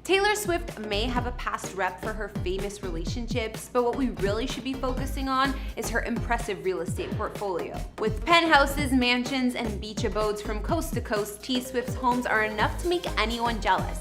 Taylor Swift may have a past rep for her famous relationships, but what we really should be focusing on is her impressive real estate portfolio. With penthouses, mansions, and beach abodes from coast to coast, T Swift's homes are enough to make anyone jealous.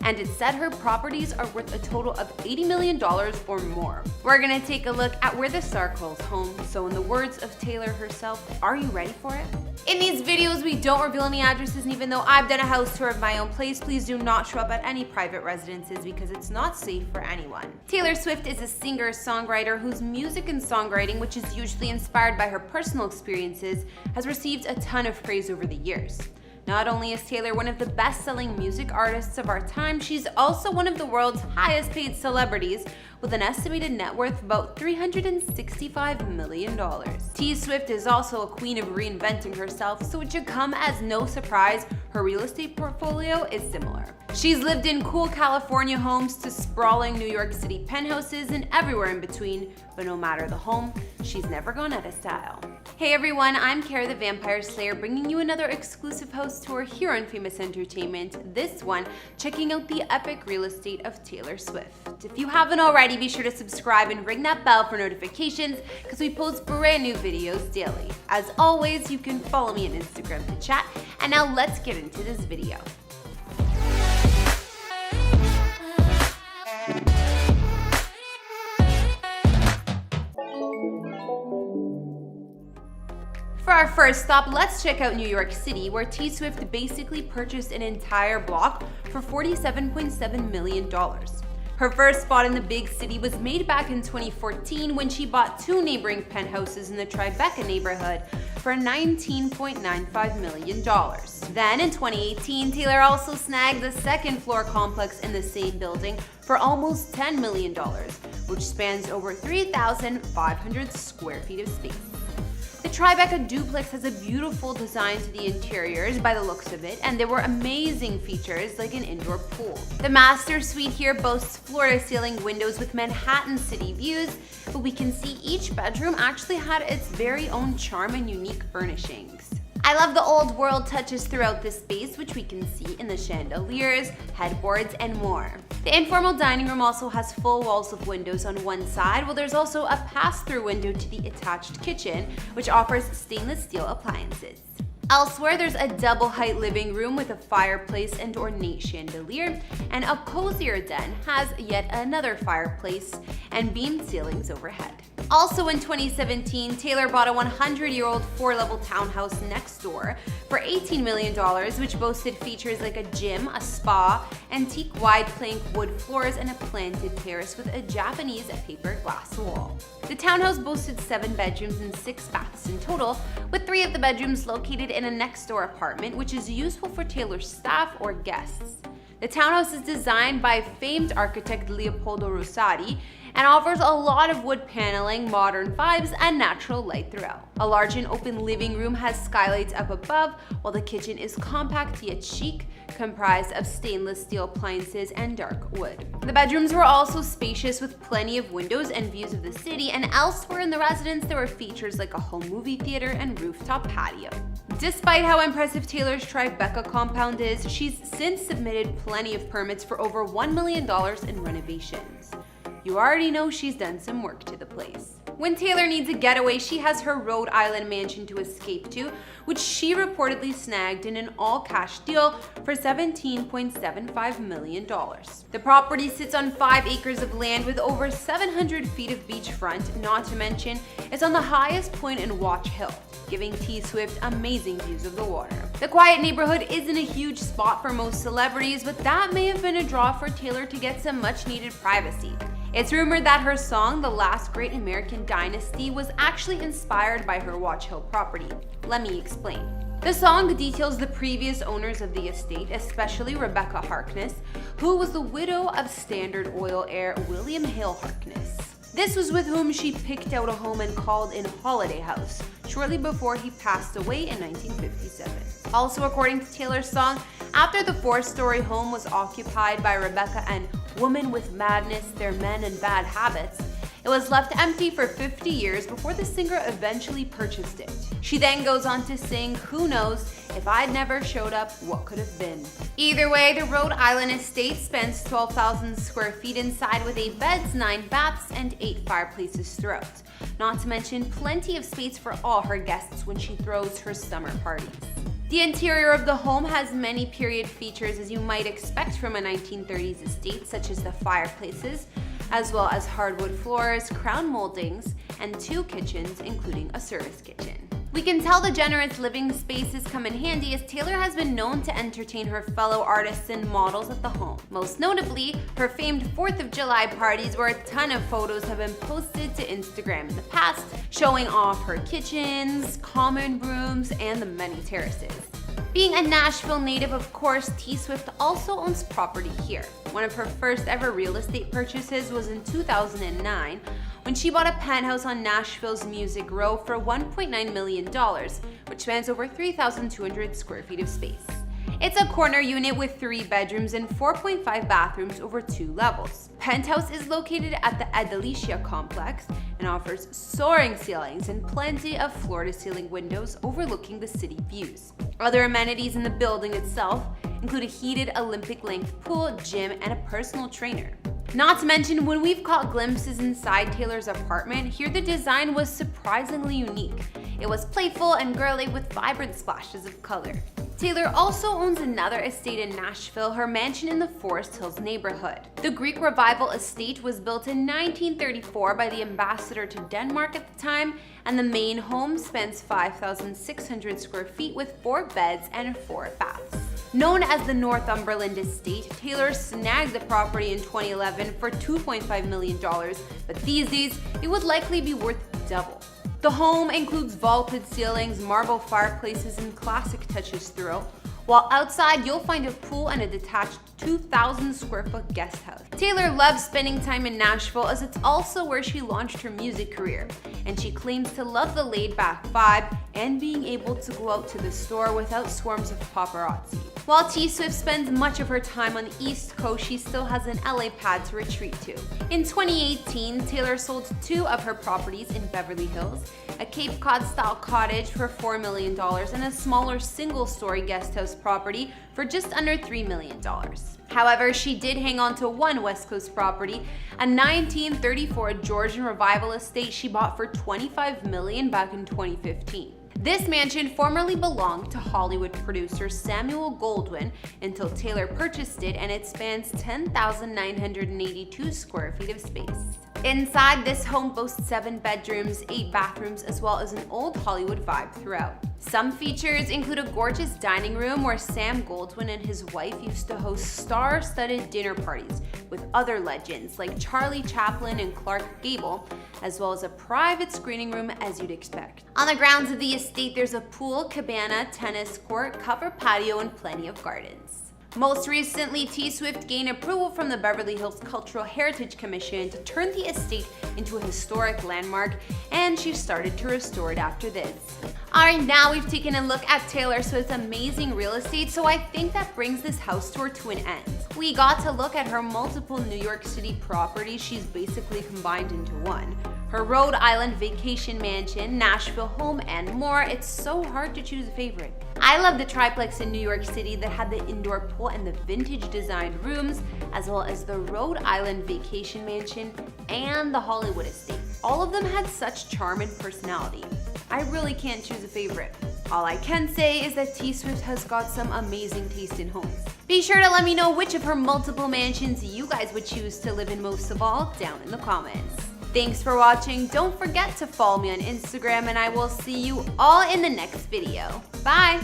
And it's said her properties are worth a total of $80 million or more. We're gonna take a look at where the star calls home, so in the words of Taylor herself, are you ready for it? In these videos, we don't reveal any addresses, and even though I've done a house tour of my own place, please do not show up at any private residences because it's not safe for anyone. Taylor Swift is a singer-songwriter whose music and songwriting, which is usually inspired by her personal experiences, has received a ton of praise over the years. Not only is Taylor one of the best-selling music artists of our time, she's also one of the world's highest-paid celebrities with an estimated net worth of about $365 million. T Swift is also a queen of reinventing herself, so it should come as no surprise her real estate portfolio is similar. She's lived in cool California homes to sprawling New York City penthouses and everywhere in between, but no matter the home, she's never gone out of style. Hey everyone, I'm Kara the Vampire Slayer, bringing you another exclusive house tour here on Famous Entertainment, this one checking out the epic real estate of Taylor Swift. If you haven't already, be sure to subscribe and ring that bell for notifications because we post brand new videos daily. As always, you can follow me on Instagram to chat, and now let's get into this video. For our first stop, let's check out New York City, where T Swift basically purchased an entire block for $47.7 million. Her first spot in the big city was made back in 2014 when she bought two neighboring penthouses in the Tribeca neighborhood for $19.95 million. Then in 2018, Taylor also snagged the second floor complex in the same building for almost $10 million, which spans over 3,500 square feet of space. The Tribeca duplex has a beautiful design to the interiors by the looks of it, and there were amazing features like an indoor pool. The master suite here boasts floor-to-ceiling windows with Manhattan city views, but we can see each bedroom actually had its very own charm and unique furnishings. I love the old world touches throughout this space, which we can see in the chandeliers, headboards, and more. The informal dining room also has full walls of windows on one side, while there's also a pass-through window to the attached kitchen, which offers stainless steel appliances. Elsewhere, there's a double-height living room with a fireplace and ornate chandelier, and a cozier den has yet another fireplace and beamed ceilings overhead. Also in 2017, Taylor bought a 100-year-old 4-level townhouse next door for $18 million, which boasted features like a gym, a spa, antique wide plank wood floors, and a planted terrace with a Japanese paper glass wall. The townhouse boasted 7 bedrooms and 6 baths in total, with 3 of the bedrooms located in a next-door apartment, which is useful for Taylor's staff or guests. The townhouse is designed by famed architect Leopoldo Rosati and offers a lot of wood paneling, modern vibes, and natural light throughout. A large and open living room has skylights up above, while the kitchen is compact yet chic, comprised of stainless steel appliances and dark wood. The bedrooms were also spacious with plenty of windows and views of the city, and elsewhere in the residence there were features like a home movie theater and rooftop patio. Despite how impressive Taylor's Tribeca compound is, she's since submitted plenty of permits for over $1 million in renovations. You already know she's done some work to the place. When Taylor needs a getaway, she has her Rhode Island mansion to escape to, which she reportedly snagged in an all-cash deal for $17.75 million. The property sits on 5 acres of land with over 700 feet of beachfront, not to mention it's on the highest point in Watch Hill, giving T Swift amazing views of the water. The quiet neighborhood isn't a huge spot for most celebrities, but that may have been a draw for Taylor to get some much-needed privacy. It's rumored that her song, The Last Great American Dynasty, was actually inspired by her Watch Hill property. Let me explain. The song details the previous owners of the estate, especially Rebecca Harkness, who was the widow of Standard Oil heir William Hale Harkness. This was with whom she picked out a home and called in Holiday House, shortly before he passed away in 1957. Also, according to Taylor's song, after the 4-story home was occupied by Rebecca and Woman with Madness, Their Men and Bad Habits, It was left empty for 50 years before the singer eventually purchased it. She then goes on to sing, "Who knows, if I'd never showed up, what could have been?" Either way, the Rhode Island estate spans 12,000 square feet inside with 8 beds, 9 baths, and 8 fireplaces throughout. Not to mention plenty of space for all her guests when she throws her summer parties. The interior of the home has many period features as you might expect from a 1930s estate, such as the fireplaces, as well as hardwood floors, crown moldings, and 2 kitchens, including a service kitchen. We can tell the generous living spaces come in handy as Taylor has been known to entertain her fellow artists and models at the home. Most notably, her famed 4th of July parties where a ton of photos have been posted to Instagram in the past, showing off her kitchens, common rooms, and the many terraces. Being a Nashville native, of course, T Swift also owns property here. One of her first ever real estate purchases was in 2009 when she bought a penthouse on Nashville's Music Row for $1.9 million, which spans over 3,200 square feet of space. It's a corner unit with 3 bedrooms and 4.5 bathrooms over 2 levels. Penthouse is located at the Adelicia complex and offers soaring ceilings and plenty of floor-to-ceiling windows overlooking the city views. Other amenities in the building itself include a heated Olympic-length pool, gym, and a personal trainer. Not to mention, when we've caught glimpses inside Taylor's apartment, here the design was surprisingly unique. It was playful and girly with vibrant splashes of color. Taylor also owns another estate in Nashville, her mansion in the Forest Hills neighborhood. The Greek Revival estate was built in 1934 by the ambassador to Denmark at the time, and the main home spans 5,600 square feet with 4 beds and 4 baths. Known as the Northumberland Estate, Taylor snagged the property in 2011 for $2.5 million, but these days it would likely be worth double. The home includes vaulted ceilings, marble fireplaces, and classic touches throughout, while outside you'll find a pool and a detached 2,000 square foot guest house. Taylor loves spending time in Nashville as it's also where she launched her music career, and she claims to love the laid-back vibe and being able to go out to the store without swarms of paparazzi. While T Swift spends much of her time on the East Coast, she still has an LA pad to retreat to. In 2018, Taylor sold 2 of her properties in Beverly Hills, a Cape Cod-style cottage for $4 million and a smaller single-story guest house property for just under $3 million. However, she did hang on to one West Coast property, a 1934 Georgian Revival estate she bought for $25 million back in 2015. This mansion formerly belonged to Hollywood producer Samuel Goldwyn until Taylor purchased it, and it spans 10,982 square feet of space. Inside, this home boasts 7 bedrooms, 8 bathrooms, as well as an old Hollywood vibe throughout. Some features include a gorgeous dining room where Sam Goldwyn and his wife used to host star-studded dinner parties with other legends like Charlie Chaplin and Clark Gable, as well as a private screening room as you'd expect. On the grounds of the estate, there's a pool, cabana, tennis court, covered patio, and plenty of gardens. Most recently, T Swift gained approval from the Beverly Hills Cultural Heritage Commission to turn the estate into a historic landmark, and she started to restore it after this. Alright, now we've taken a look at Taylor Swift's amazing real estate, so I think that brings this house tour to an end. We got to look at her multiple New York City properties she's basically combined into one. Her Rhode Island vacation mansion, Nashville home, and more. It's so hard to choose a favorite. I love the triplex in New York City that had the indoor pool and the vintage designed rooms, as well as the Rhode Island vacation mansion and the Hollywood estate. All of them had such charm and personality. I really can't choose a favorite. All I can say is that T Swift has got some amazing taste in homes. Be sure to let me know which of her multiple mansions you guys would choose to live in most of all down in the comments. Thanks for watching. Don't forget to follow me on Instagram, and I will see you all in the next video. Bye!